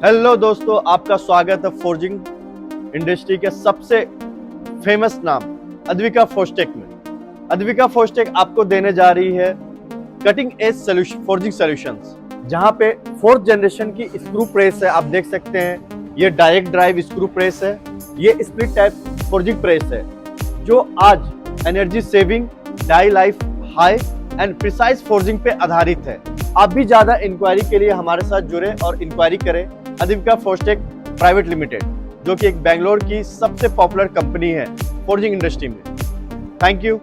Hello दोस्तों, आपका स्वागत है फोर्जिंग इंडस्ट्री के सबसे फेमस नाम अद्विका फोर्जटेक में। अद्विका फोर्जटेक आपको देने जा रही है cutting edge solution forging solutions, जहां पे 4th जनरेशन की स्क्रू प्रेस है। आप देख सकते हैं ये डायरेक्ट ड्राइव स्क्रू प्रेस है, ये स्प्लिट टाइप फोर्जिंग प्रेस है जो आज energy saving, die life high and precise forging पे आधारित है। आप भी ज्यादा इंक्वायरी के लिए हमारे साथ जुड़े और इंक्वायरी करें अद्विका फोर्जटेक प्राइवेट लिमिटेड, जो कि एक बेंगलोर की सबसे पॉपुलर कंपनी है फोर्जिंग इंडस्ट्री में। Thank you.